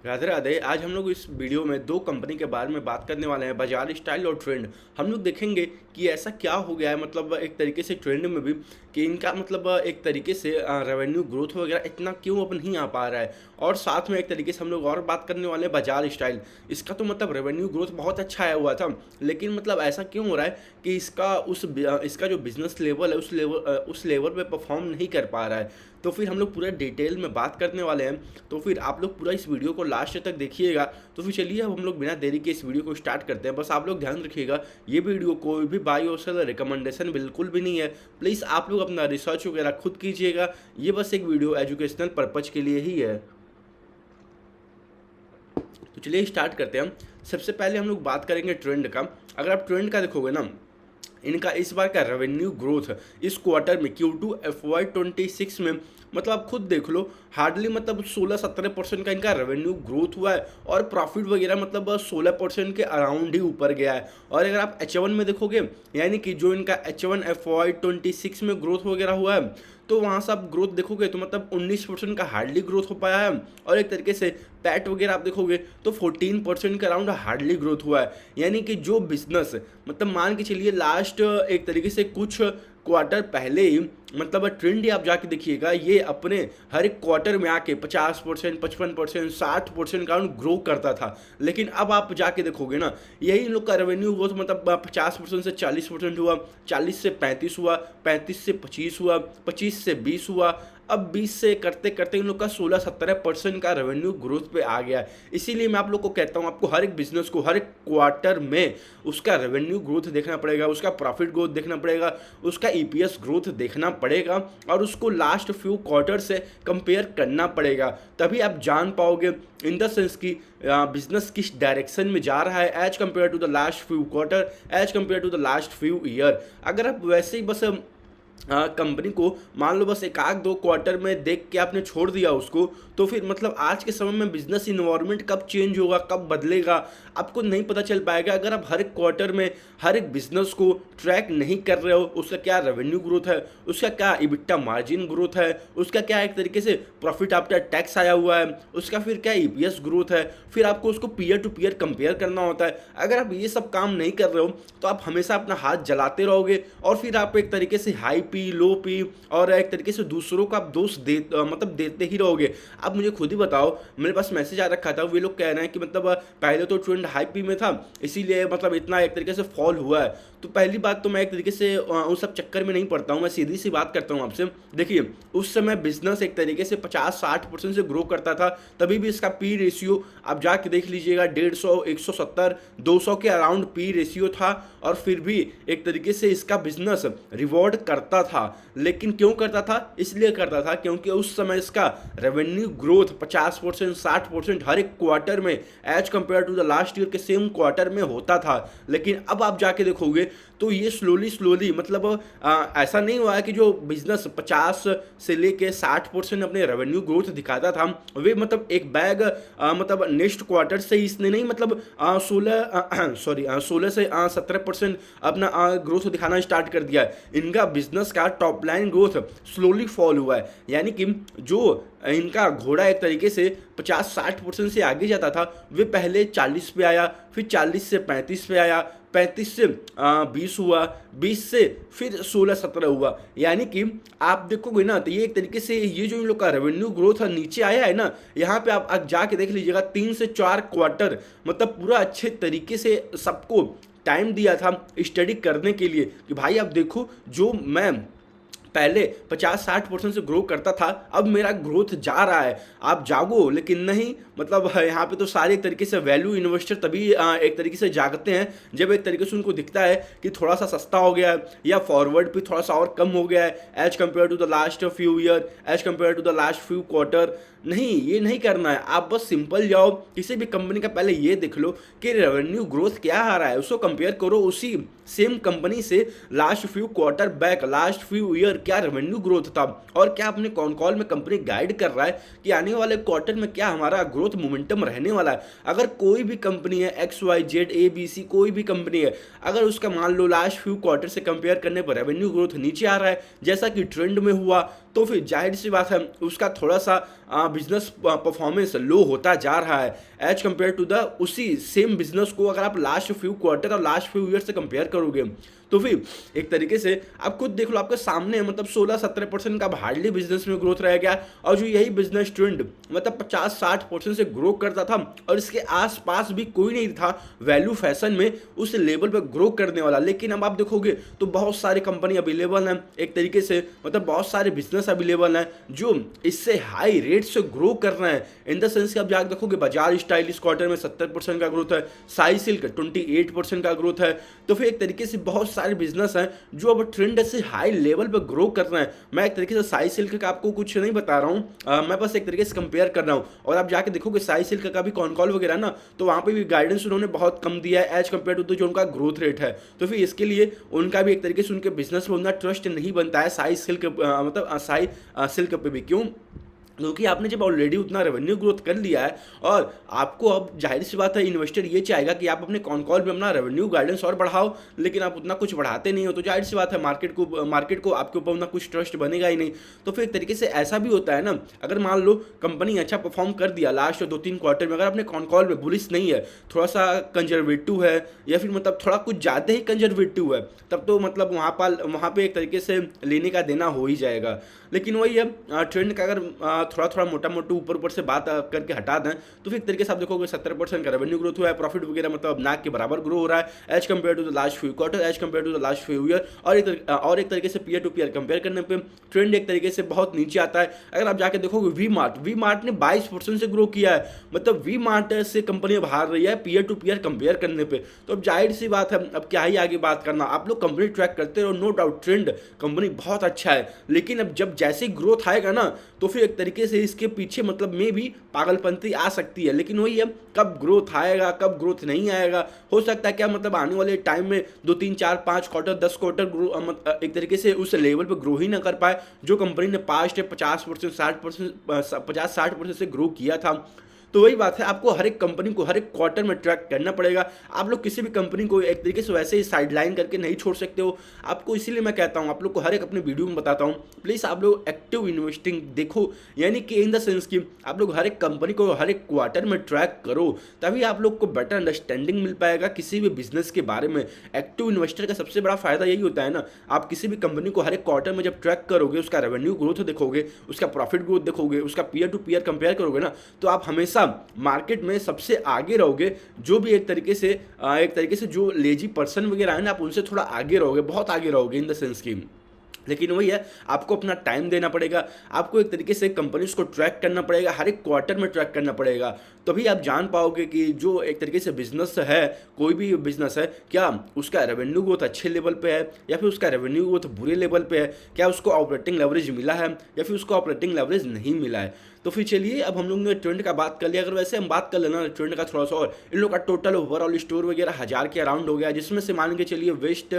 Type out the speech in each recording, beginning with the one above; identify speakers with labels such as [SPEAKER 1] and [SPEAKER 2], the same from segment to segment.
[SPEAKER 1] राधे राधे। आज हम लोग इस वीडियो में दो कंपनी के बारे में बात करने वाले हैं, बजाज स्टाइल और ट्रेंड। हम लोग देखेंगे कि ऐसा क्या हो गया है, मतलब एक तरीके से ट्रेंड में भी, कि इनका मतलब एक तरीके से रेवेन्यू ग्रोथ वगैरह इतना क्यों अब नहीं आ पा रहा है। और साथ में एक तरीके से हम लोग और बात करने वाले हैं बजाज स्टाइल। इसका तो मतलब रेवेन्यू ग्रोथ बहुत अच्छा आया हुआ था, लेकिन मतलब ऐसा क्यों हो रहा है कि इसका जो बिजनेस लेवल है उस लेवल पे परफॉर्म नहीं कर पा रहा है। तो फिर हम लोग पूरा डिटेल में बात करने वाले हैं। तो फिर आप लोग पूरा इस वीडियो को लास्ट तक देखिएगा। तो फिर चलिए अब हम लोग बिना देरी के इस वीडियो को स्टार्ट करते हैं। बस आप लोग ध्यान रखिएगा, ये वीडियो कोई भी बाय और सेल रिकमेंडेशन बिल्कुल भी नहीं है। प्लीज़ आप लोग अपना रिसर्च वगैरह खुद कीजिएगा। ये बस एक वीडियो एजुकेशनल पर्पज के लिए ही है। तो चलिए स्टार्ट करते हैं। सबसे पहले हम लोग बात करेंगे ट्रेंड का। अगर आप ट्रेंड का देखोगे ना, इनका इस बार का रेवेन्यू ग्रोथ इस क्वार्टर में Q2 FY26 में, मतलब आप खुद देख लो, हार्डली मतलब 16-17% का इनका रेवेन्यू ग्रोथ हुआ है। और प्रॉफिट वगैरह मतलब 16% के अराउंड ही ऊपर गया है। और अगर आप H1 में देखोगे, यानी कि जो इनका H1 FY26 में ग्रोथ वगैरह हुआ है, तो वहाँ से आप ग्रोथ देखोगे तो मतलब 19% का हार्डली ग्रोथ हो पाया है। और एक तरीके से पैट वगैरह आप देखोगे तो 14% के अराउंड हार्डली ग्रोथ हुआ है। यानी कि जो बिजनेस, मतलब मान के चलिए लास्ट एक तरीके से कुछ क्वार्टर पहले ही, मतलब ट्रेंड ही आप जाके देखिएगा, ये अपने हर एक क्वार्टर में आके 50%, 55%, 60% का ग्रो करता था। लेकिन अब आप जाके देखोगे ना, यही इन लोग का रेवेन्यू ग्रोथ मतलब 50% से 40% हुआ, 40 से 35 हुआ, 35 से 25 हुआ, 25 से 20 हुआ। अब 20 से करते करते इन लोग का 16-17% का रेवेन्यू ग्रोथ पे आ गया है। इसीलिए मैं आप लोग को कहता हूँ, आपको हर एक बिजनेस को हर एक क्वार्टर में उसका रेवेन्यू ग्रोथ देखना पड़ेगा, उसका प्रॉफिट ग्रोथ देखना पड़ेगा, उसका EPS ग्रोथ देखना पड़ेगा, और उसको लास्ट फ्यू क्वार्टर से कंपेयर करना पड़ेगा। तभी आप जान पाओगे इन द सेंस कि बिजनेस किस डायरेक्शन में जा रहा है as compare to the last few quarter, as compare to the last few year. अगर आप वैसे ही बस कंपनी को मान लो बस एक आध दो क्वार्टर में देख के आपने छोड़ दिया उसको, तो फिर मतलब आज के समय में बिजनेस इन्वायरमेंट कब चेंज होगा, कब बदलेगा, आपको नहीं पता चल पाएगा। अगर आप हर एक क्वार्टर में हर एक बिजनेस को ट्रैक नहीं कर रहे हो, उसका क्या रेवेन्यू ग्रोथ है, उसका क्या EBITDA मार्जिन ग्रोथ है, उसका क्या एक तरीके से प्रॉफिट आफ्टर टैक्स आया हुआ है, उसका फिर क्या EPS ग्रोथ है, फिर आपको उसको पीयर टू पीयर कंपेयर करना होता है। अगर आप ये सब काम नहीं कर रहे हो तो आप हमेशा अपना हाथ जलाते रहोगे, और फिर आप एक तरीके से हाई पी लो पी और एक तरीके से दूसरों को आप दोष मतलब देते ही रहोगे। आप मुझे खुद ही बताओ, मेरे पास मैसेज आ रखा था, वे लोग कह रहे हैं कि मतलब पहले तो ट्रेंड हाई पी में था, इसीलिए मतलब इतना एक तरीके से फॉल हुआ है। तो पहली बात तो मैं एक तरीके से उन सब चक्कर में नहीं पड़ता हूँ, मैं सीधी सी बात करता हूँ आपसे। देखिए, उस समय बिजनेस एक तरीके से 50-60% से ग्रो करता था, तभी भी इसका पी रेशियो आप जाके देख लीजिएगा 150, 170, 200 के अराउंड पी रेशियो था। और फिर भी एक तरीके से इसका बिजनेस रिवॉर्ड करता था। लेकिन क्यों करता था? इसलिए करता था क्योंकि उस समय इसका रेवेन्यू ग्रोथ 50%, 60% हर एक क्वार्टर में as compare to the last year के सेम क्वार्टर में होता था। लेकिन अब आप जाके देखोगे तो ये स्लोली मतलब ऐसा नहीं हुआ है कि जो बिजनेस 50 से लेके 60% अपने रेवेन्यू ग्रोथ दिखाता था, वे मतलब एक बैग मतलब नेक्स्ट क्वार्टर से इसने नहीं, मतलब 16 से 17% अपना ग्रोथ दिखाना स्टार्ट कर दिया है। इनका बिजनेस का top line growth slowly fall हुआ है। यानी कि जो इनका घोड़ा एक तरीके से 50-60% से आगे जाता था, वे पहले 40 पे आया, फिर 40 से 35 पे आया, 35 से 20 हुआ, 20 से फिर 16-17 हुआ। यानी कि आप देखोगे ना, तो ये एक तरीके से ये जो इन लोग का रेवेन्यू ग्रोथ है नीचे आया है ना, यहाँ पे आप जाके देख लीजिएगा 3 से 4 क्वार्टर मतलब पूरा अच्छे तरीके से सबको टाइम दिया था स्टडी करने के लिए कि भाई आप देखो, जो मैं पहले 50-60% से ग्रो करता था, अब मेरा ग्रोथ जा रहा है, आप जागो। लेकिन नहीं, मतलब यहाँ पे तो सारे एक तरीके से वैल्यू इन्वेस्टर तभी एक तरीके से जागते हैं जब एक तरीके से उनको दिखता है कि थोड़ा सा सस्ता हो गया है, या फॉरवर्ड भी थोड़ा सा और कम हो गया है as compare to the last few year, as compare to the last few quarter. नहीं, ये नहीं करना है। आप बस सिंपल जाओ, किसी भी कंपनी का पहले ये देख लो कि रेवेन्यू ग्रोथ क्या आ रहा है, उसको कंपेयर करो उसी सेम कंपनी से last few quarter back, last few year क्या रेवेन्यू ग्रोथ था, और क्या अपने कॉन कॉल में कंपनी गाइड कर रहा है कि आने वाले क्वार्टर में क्या हमारा ग्रोथ मोमेंटम रहने वाला है। अगर कोई भी कंपनी है XYZ ABC, कोई भी कंपनी है, अगर उसका मान लो लास्ट फ्यू क्वार्टर से कंपेयर करने पर रेवेन्यू ग्रोथ नीचे आ रहा है, जैसा कि ट्रेंड में हुआ, तो फिर जाहिर सी बात है उसका थोड़ा सा बिजनेस परफॉर्मेंस लो होता जा रहा है एज कम्पेयर टू द उसी सेम बिजनेस को अगर आप लास्ट फ्यू क्वार्टर और लास्ट फ्यू ईयर से कंपेयर करोगे तो फिर एक तरीके से आप खुद देख लो आपके सामने मतलब 16-17% का हार्डली बिजनेस में ग्रोथ रह गया और जो यही बिजनेस ट्रेंड मतलब 50-60% से ग्रो करता था और इसके आसपास भी कोई नहीं था वैल्यू फैशन में उस लेवल पर ग्रो करने वाला। लेकिन अब आप देखोगे तो बहुत सारी कंपनी अवेलेबल हैं एक तरीके से मतलब बहुत सारे बिजनेस अवेलेबल हैं जो इससे हाई रेट से ग्रो कर रहे हैं इन द सेंस कि आप जाकर देखोगे बजाज स्टाइल इस क्वार्टर में 70% का ग्रोथ है, साई सिल्क 28% का ग्रोथ है। तो फिर एक तरीके से बहुत सारे बिजनेस हैं जो अब ट्रेंड से हाई लेवल पर ग्रो कर रहे हैं। मैं एक तरीके से साई सिल्क का आपको कुछ नहीं बता रहा हूँ, मैं बस एक तरीके से कंपेयर कर रहा हूँ। और आप जाके देखोगे साई सिल्क का भी कॉल वगैरह ना तो वहाँ पे भी गाइडेंस उन्होंने बहुत कम दिया है एज कम्पेयर टू जो उनका ग्रोथ रेट है। तो फिर इसके लिए उनका भी एक तरीके से उनके बिजनेस में उतना ट्रस्ट नहीं बनता है साई सिल्क मतलब साई सिल्क पे भी। क्यों? क्योंकि आपने जब ऑलरेडी उतना रेवेन्यू ग्रोथ कर लिया है और आपको अब जाहिर सी बात है इन्वेस्टर ये चाहेगा कि आप अपने कॉल में अपना रेवेन्यू गाइडेंस और बढ़ाओ, लेकिन आप उतना कुछ बढ़ाते नहीं हो तो जाहिर सी बात है मार्केट को आपके ऊपर उतना कुछ ट्रस्ट बनेगा ही नहीं। तो फिर एक तरीके से ऐसा भी होता है ना, अगर मान लो कंपनी अच्छा परफॉर्म कर दिया लास्ट 2-3 क्वार्टर में, अगर अपने कॉल में बुलिश नहीं है, थोड़ा सा कंजर्वेटिव है या फिर मतलब थोड़ा कुछ ज़्यादा ही कंजर्वेटिव है, तब तो मतलब वहाँ पे एक तरीके से लेने का देना हो ही जाएगा। लेकिन वही है ट्रेंड का अगर थोड़ा मोटा मोटा ऊपर से बात करके हटा दें तो फिर एक तरीके से आप देखोगे 70% का रेवेन्यू ग्रोथ हुआ है, प्रॉफिट वगैरह मतलब नाक के बराबर ग्रो हो रहा है as compare to the last few quarter, as compare to the last few year. और एक तरीके से पीयर टू पीयर कंपेयर करने पे ट्रेंड एक तरीके से बहुत नीचे आता है। अगर आप जाके देखोगे वी मार्ट ने 22% से ग्रो किया है, मतलब वी मार्ट से कंपनी अब हार रही है पीयर टू पीयर कंपेयर करने पे। तो अब जाहिर सी बात है अब क्या ही आगे बात करना, आप लोग कंपनी ट्रैक करते रहो, नो डाउट ट्रेंड कंपनी बहुत अच्छा है, लेकिन अब जब जैसे ग्रोथ आएगा ना तो फिर एक तरीके से इसके पीछे मतलब में भी पागलपंती आ सकती है। लेकिन वही है कब ग्रोथ आएगा कब ग्रोथ नहीं आएगा, हो सकता है क्या मतलब आने वाले टाइम में 2-3-4-5 क्वार्टर 10 क्वार्टर एक तरीके से उस लेवल पे ग्रो ही ना कर पाए जो कंपनी ने पास्ट 50% 50-60% से ग्रो किया था। तो वही बात है आपको हर एक कंपनी को हर एक क्वार्टर में ट्रैक करना पड़ेगा। आप लोग किसी भी कंपनी को एक तरीके से वैसे ही साइडलाइन करके नहीं छोड़ सकते हो आपको, इसीलिए मैं कहता हूँ आप लोग को हर एक अपने वीडियो में बताता हूँ प्लीज़ आप लोग एक्टिव इन्वेस्टिंग देखो, यानी कि इन द सेंस कि आप लोग हर एक कंपनी को हर एक क्वार्टर में ट्रैक करो, तभी आप लोग को बेटर अंडरस्टैंडिंग मिल पाएगा किसी भी बिजनेस के बारे में। एक्टिव इन्वेस्टर का सबसे बड़ा फायदा यही होता है ना, आप किसी भी कंपनी को हर एक क्वार्टर में जब ट्रैक करोगे, उसका रेवेन्यू ग्रोथ देखोगे, उसका प्रॉफिट ग्रोथ देखोगे, उसका पीयर टू पीयर कंपेयर करोगे ना, तो आप हमेशा मार्केट में सबसे आगे रहोगे। जो भी एक तरीके से जो लेजी पर्सन वगैरह है ना, आप उनसे थोड़ा आगे रहोगे, बहुत आगे रहोगे इन द सेंस की। लेकिन वही है आपको अपना टाइम देना पड़ेगा, आपको एक तरीके से कंपनीज को ट्रैक करना पड़ेगा, हर एक क्वार्टर में ट्रैक करना पड़ेगा, तभी आप जान पाओगे कि जो एक तरीके से बिजनेस है, कोई भी बिजनेस है, क्या उसका रेवेन्यू ग्रोथ अच्छे लेवल पे है या फिर उसका रेवेन्यू ग्रोथ बुरे लेवल पे है, क्या उसको ऑपरेटिंग लेवरेज मिला है या फिर उसको ऑपरेटिंग लेवरेज नहीं मिला है। तो फिर चलिए अब हम लोग ने ट्रेंड का बात कर लिया, अगर वैसे हम बात कर लेना ट्रेंड का थोड़ा सा और, इन लोग का टोटल ओवरऑल स्टोर वगैरह 1000 के अराउंड हो गया, जिसमें से मान के चलिए वेस्ट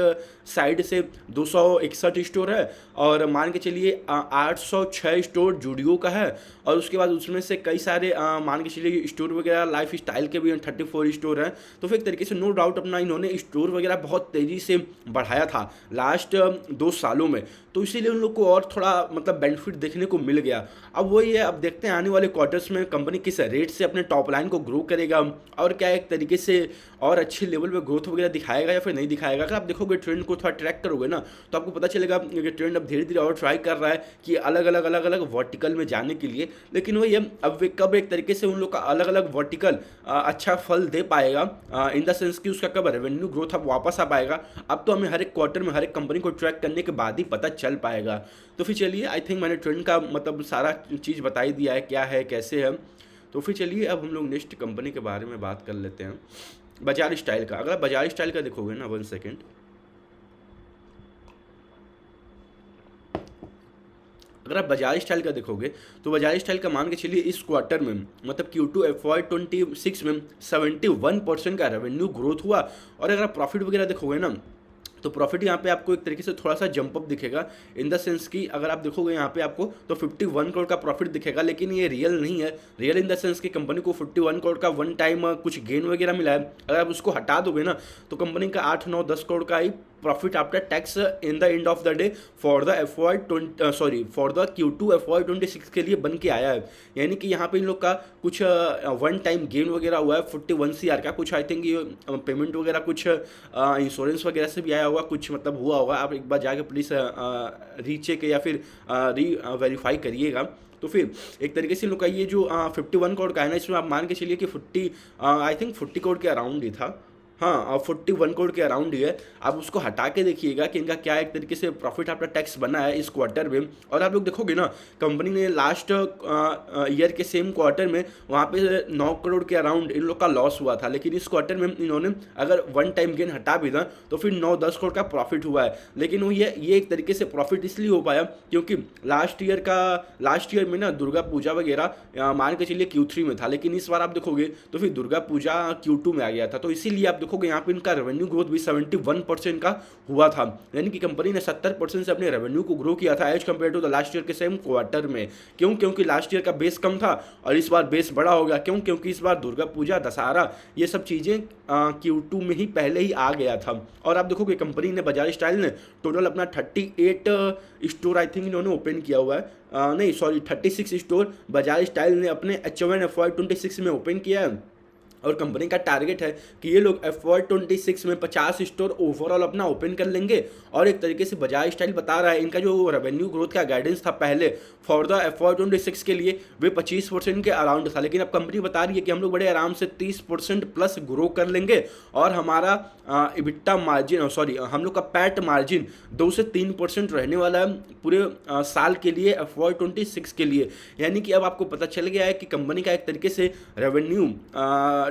[SPEAKER 1] साइड से 261 स्टोर है और मान के चलिए 806 स्टोर जूडियो का है, और उसके बाद उसमें से कई सारे मान के चलिए स्टोर वगैरह लाइफ स्टाइल के भी 34 स्टोर हैं। तो फिर एक तरीके से नो डाउट अपना इन्होंने स्टोर वगैरह बहुत तेज़ी से बढ़ाया था लास्ट 2 सालों में, तो इसीलिए उन लोग को और थोड़ा मतलब बेनिफिट देखने को मिल गया। अब वही है, अब देखते हैं आने वाले क्वार्टर्स में कंपनी किस रेट से अपने टॉप लाइन को ग्रो करेगा और क्या एक तरीके से और अच्छे लेवल पे ग्रोथ वगैरह दिखाएगा या फिर नहीं दिखाएगा। अगर आप देखोगे ट्रेंड को थोड़ा ट्रैक करोगे ना तो आपको पता चलेगा कि ट्रेंड अब धीरे धीरे और ट्राई कर रहा है कि अलग अलग वर्टिकल में जाने के लिए। लेकिन वही है अब वे कब एक तरीके से उन लोग का अलग अलग वर्टिकल अच्छा फल दे पाएगा इन द सेंस कि उसका कब रेवेन्यू ग्रोथ अब वापस आ पाएगा, अब तो हमें हर एक क्वार्टर में हर एक कंपनी को ट्रैक करने के बाद ही पता चल पाएगा। तो फिर चलिए आई थिंक मैंने ट्रेंड का मतलब सारा चीज़ बताई दिया है क्या है कैसे है। तो फिर चलिए अब हम लोग नेक्स्ट कंपनी के बारे में बात कर लेते हैं, बजाज स्टाइल का। अगर आप बजाज स्टाइल का देखोगे ना 1 सेकेंड, अगर आप बजाज स्टाइल का देखोगे तो बजाज स्टाइल का मान के चलिए इस क्वार्टर में मतलब Q2 FY26 में 71% का रेवेन्यू ग्रोथ हुआ। और अगर आप प्रॉफिट वगैरह देखोगे ना तो प्रॉफिट यहाँ पे आपको एक तरीके से थोड़ा सा जंप अप दिखेगा इन द सेंस कि अगर आप देखोगे यहाँ पे आपको तो 51 करोड़ का प्रॉफिट दिखेगा, लेकिन ये रियल नहीं है। रियल इन द सेंस कि कंपनी को 51 करोड़ का वन टाइम कुछ गेन वगैरह मिला है, अगर आप उसको हटा दोगे ना तो कंपनी का 8-9-10 करोड़ का ही profit after tax in the end of the day for the for the Q2 FY26 के लिए बन के आया है। यानी कि यहाँ पे इन लोग का कुछ वन टाइम गेन वगैरह हुआ है 41 CR का, कुछ आई थिंक ये पेमेंट वगैरह कुछ इंश्योरेंस वगैरह से भी आया होगा, कुछ मतलब हुआ होगा। आप एक बार जाके प्लीज़ रीचेक या फिर वेरीफाई करिएगा। तो फिर एक तरीके से इन लोग का ये जो 51 करोड़ का है ना, इसमें आप मान के चलिए कि 40 करोड़ के अराउंड ही था। हाँ, 41 करोड़ के अराउंड ही है। आप उसको हटा के देखिएगा कि इनका क्या एक तरीके से प्रॉफिट आफ्टर टैक्स बना है इस क्वार्टर में। और आप लोग देखोगे ना, कंपनी ने लास्ट ईयर के सेम क्वार्टर में वहाँ पे 9 करोड़ के अराउंड इन लोग का लॉस हुआ था, लेकिन इस क्वार्टर में इन्होंने अगर वन टाइम गेन हटा भी था तो फिर 9-10 करोड़ का प्रॉफिट हुआ है। लेकिन वो ये एक तरीके से प्रॉफिट इसलिए हो पाया क्योंकि लास्ट ईयर में ना दुर्गा पूजा वगैरह मान के चलिए Q3 में था, लेकिन इस बार आप देखोगे तो फिर दुर्गा पूजा Q2 में आ गया था। तो इसीलिए आप देखोगे यहाँ पे इनका रेवेन्यू ग्रोथ भी 71% का हुआ था। यानी कि कंपनी ने 70% से अपने रेवेन्यू को ग्रो किया था as compare to the last year के सेम क्वार्टर में। क्यों? क्योंकि लास्ट ईयर का बेस कम था और इस बार बेस बड़ा हो गया। क्यों? क्योंकि इस बार दुर्गा पूजा, दशहरा, ये सब चीज़ें Q2 में ही पहले ही आ गया था। और आप देखोगे कंपनी ने, बजाज स्टाइल ने टोटल अपना 38 स्टोर आई थिंक इन्होंने ओपन किया हुआ है, 36 स्टोर बजाज स्टाइल ने अपने H1 FY26 में ओपन किया है। और कंपनी का टारगेट है कि ये लोग FY26 में 50 स्टोर ओवरऑल अपना ओपन कर लेंगे। और एक तरीके से बजाज स्टाइल बता रहा है, इनका जो रेवेन्यू ग्रोथ का गाइडेंस था पहले फॉर द FY26 के लिए वे 25% के अराउंड था, लेकिन अब कंपनी बता रही है कि हम लोग बड़े आराम से 30% प्लस ग्रो कर लेंगे। और हमारा इबिट्टा मार्जिन हम लोग का पैट मार्जिन 2 से 3% रहने वाला है पूरे साल के लिए FY26 के लिए। यानी कि अब आपको पता चल गया है कि कंपनी का एक तरीके से रेवेन्यू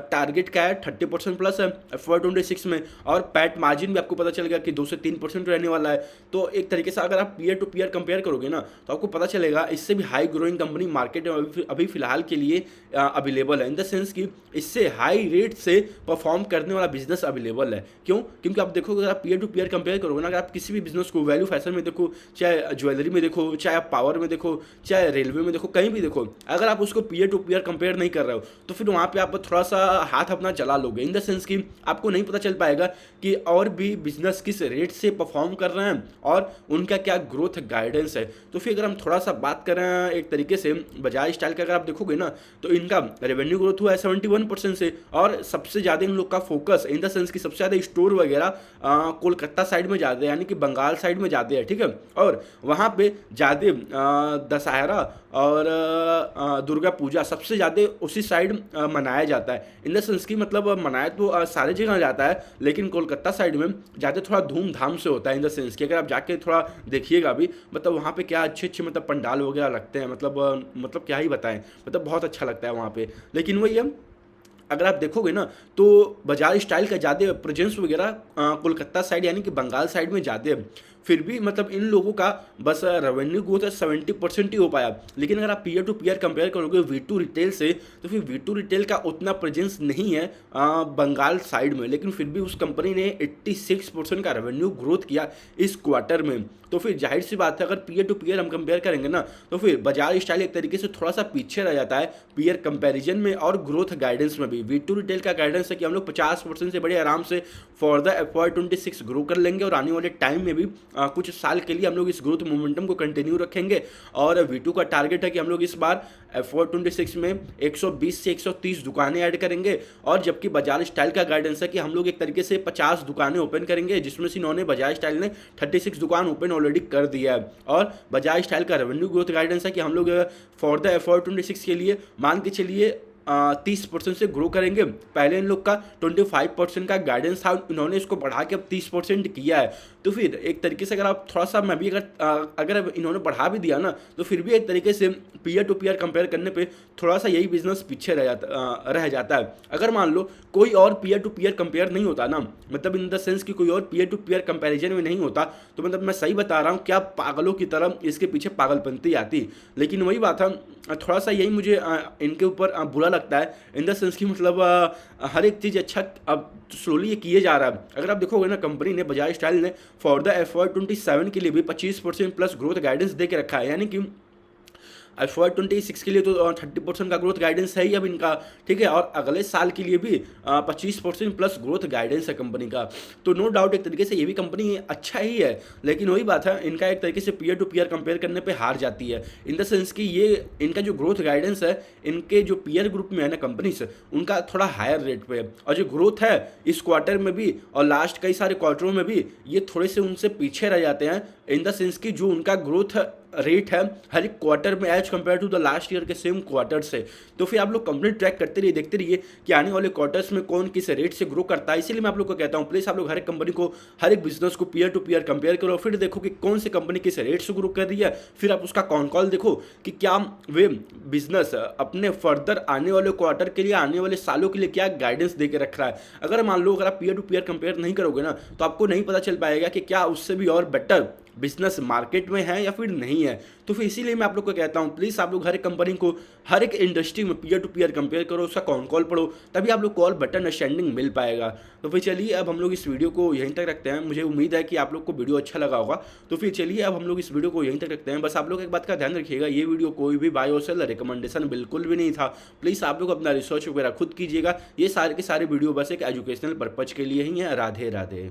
[SPEAKER 1] टारगेट क्या है, 30% प्लस है FY26 में, और पैट मार्जिन भी आपको पता चल गया कि 2 से 3% रहने वाला है। तो एक तरीके से अगर आप पीयर टू पीयर कंपेयर करोगे ना तो आपको पता चलेगा इससे भी हाई ग्रोइंग कंपनी मार्केट में अभी फिलहाल के लिए अवेलेबल है, इन द सेंस कि इससे हाई रेट से परफॉर्म करने वाला बिजनेस अवेलेबल है। क्यों? क्योंकि आप देखोगे, अगर आप पीयर टू पीयर कंपेयर करोगे ना, अगर आप किसी भी बिजनेस को वैल्यू फैशन में देखो, चाहे ज्वेलरी में देखो, चाहे आप पावर में देखो, चाहे रेलवे में देखो, कहीं भी देखो, अगर आप उसको पीयर टू पीयर कंपेयर नहीं कर रहे हो तो फिर वहाँ पे आप थोड़ा सा हाथ अपना चला लोगे, इन द सेंस कि आपको नहीं पता चल पाएगा कि और भी बिजनेस किस रेट से परफॉर्म कर रहे हैं और उनका क्या ग्रोथ गाइडेंस है। तो फिर अगर हम थोड़ा सा बात करें एक तरीके से बजाज स्टाइल का, अगर आप देखोगे ना तो इनका रेवेन्यू ग्रोथ हुआ है 71% से, और सबसे ज़्यादा इन लोग का फोकस इन द सेंस कि सबसे ज़्यादा स्टोर वगैरह कोलकाता साइड में ज़्यादा है, यानी कि बंगाल साइड में ज़्यादा है, ठीक है। और वहाँ पे ज़्यादा दशहरा और दुर्गा पूजा सबसे ज़्यादा उसी साइड मनाया जाता है। इन द सेंस कि मतलब मनाया तो सारी जगह जाता है, लेकिन कोलकाता साइड में ज़्यादा थोड़ा धूमधाम से होता है। इन द सेंस कि अगर आप जाके थोड़ा देखिएगा भी, मतलब वहाँ पे क्या अच्छे मतलब पंडाल वगैरह लगते हैं, मतलब क्या ही बताएं, मतलब बहुत अच्छा लगता है वहाँ पे। लेकिन वही है, अगर आप देखोगे ना तो बजाज स्टाइल का ज़्यादा प्रेजेंस वगैरह कोलकाता साइड यानी कि बंगाल साइड में ज़्यादा है। फिर भी मतलब इन लोगों का बस रेवेन्यू ग्रोथ 70% ही हो पाया। लेकिन अगर आप पीयर टू पीयर कंपेयर करोगे V2 रिटेल से, तो फिर V2 रिटेल का उतना प्रेजेंस नहीं है बंगाल साइड में, लेकिन फिर भी उस कंपनी ने 86% का रेवेन्यू ग्रोथ किया इस क्वार्टर में। तो फिर जाहिर सी बात है, अगर पीयर टू पीयर हम कंपेयर करेंगे ना तो फिर बजाज स्टाइल एक तरीके से थोड़ा सा पीछे रह जाता है पीयर कंपैरिजन में और ग्रोथ गाइडेंस में भी। V2 रिटेल का गाइडेंस है कि हम लोग 50% से बड़े आराम से फॉर द FY26 ग्रो कर लेंगे, और आने वाले टाइम में भी कुछ साल के लिए हम लोग इस ग्रोथ मोमेंटम को कंटिन्यू रखेंगे। और V2 का टारगेट है कि हम लोग इस बार FY26 में 120 से 130 दुकानें ऐड करेंगे, और जबकि बजाज स्टाइल का गाइडेंस है कि हम लोग एक तरीके से 50 दुकानें ओपन करेंगे, जिसमें से इन्होंने बजाज स्टाइल ने 36 दुकान ओपन ऑलरेडी कर दिया है। और बजाज स्टाइल का रेवेन्यू ग्रोथ गाइडेंस है कि हम लोग फॉर द FY26 के लिए मान के चलिए 30% से ग्रो करेंगे। पहले इन लोग का 25% का गाइडेंस था, इन्होंने इसको बढ़ा के अब 30% किया है। तो फिर एक तरीके से अगर आप थोड़ा सा मैं भी अगर इन्होंने बढ़ा भी दिया ना तो फिर भी एक तरीके से पीयर टू पीयर कंपेयर करने पे थोड़ा सा यही बिजनेस पीछे रह जाता है। अगर मान लो कोई और पीयर टू पीयर कंपेयर नहीं होता ना, मतलब इन द सेंस कि कोई और पीयर टू पीयर कंपेरिजन में नहीं होता, तो मतलब मैं सही बता रहा हूँ, क्या पागलों की तरह इसके पीछे पागलपंती आती। लेकिन वही बात है, थोड़ा सा यही मुझे इनके ऊपर बुरा लगता है, इन द सेंस कि मतलब हर एक चीज़ अच्छा अब स्लोली ये किए जा रहा है। अगर आप देखोगे ना, कंपनी ने बजाज स्टाइल ने फॉर द FY27 के लिए भी 25% प्लस ग्रोथ गाइडेंस दे के रखा है, यानी कि FY26 के लिए तो 30% का ग्रोथ गाइडेंस है ही अब इनका, ठीक है, और अगले साल के लिए भी 25% प्लस ग्रोथ गाइडेंस है कंपनी का। तो नो डाउट एक तरीके से ये भी कंपनी अच्छा ही है, लेकिन वही बात है, इनका एक तरीके से पीयर टू पीयर कंपेयर करने पे हार जाती है, इन द सेंस कि ये इनका जो ग्रोथ गाइडेंस है इनके जो पीयर ग्रुप में है ना कंपनीज, उनका थोड़ा हायर रेट पे है, और जो ग्रोथ है इस क्वार्टर में भी और लास्ट कई सारे क्वार्टरों में भी ये थोड़े से उनसे पीछे रह जाते हैं, इन द सेंस कि जो उनका ग्रोथ रेट है हर एक क्वार्टर में as compare to the last year के सेम क्वार्टर से। तो फिर आप लोग कंपनी ट्रैक करते रहिए, देखते रहिए कि आने वाले क्वार्टर्स में कौन किस रेट से ग्रो करता है। इसीलिए मैं आप लोग को कहता हूँ प्लीज़ आप लोग हर एक कंपनी को, हर एक बिजनेस को पीयर टू पीयर कंपेयर करो, फिर देखो कि कौन सी कंपनी किस रेट से ग्रो कर रही है, फिर आप उसका कॉन कॉल देखो कि क्या वे बिजनेस अपने फर्दर आने वाले क्वार्टर के लिए, आने वाले सालों के लिए क्या गाइडेंस दे के रख रहा है। अगर मान लो अगर आप पीयर टू पीयर कंपेयर नहीं करोगे ना, तो आपको नहीं पता चल पाएगा कि क्या उससे भी और बेटर बिजनेस मार्केट में है या फिर नहीं है। तो फिर इसीलिए मैं आप लोग को कहता हूँ प्लीज़ आप लोग हर एक कंपनी को, हर एक इंडस्ट्री में पीयर टू पीयर कंपेयर करो, उसका कॉन कॉल पढ़ो, तभी आप लोग को और बेटर अंडरस्टैंडिंग मिल पाएगा। तो फिर चलिए अब हम लोग इस वीडियो को यहीं तक रखते हैं, मुझे उम्मीद है कि आप लोग को वीडियो अच्छा लगा होगा। तो फिर चलिए अब हम लोग इस वीडियो को यहीं तक रखते हैं। बस आप लोग एक बात का ध्यान रखिएगा, ये वीडियो कोई भी बाय और सेल रिकमेंडेशन बिल्कुल भी नहीं था। प्लीज़ आप लोग अपना रिसर्च वगैरह खुद कीजिएगा, ये सारे के सारे वीडियो बस एक एजुकेशनल पर्पज के लिए ही है। राधे राधे।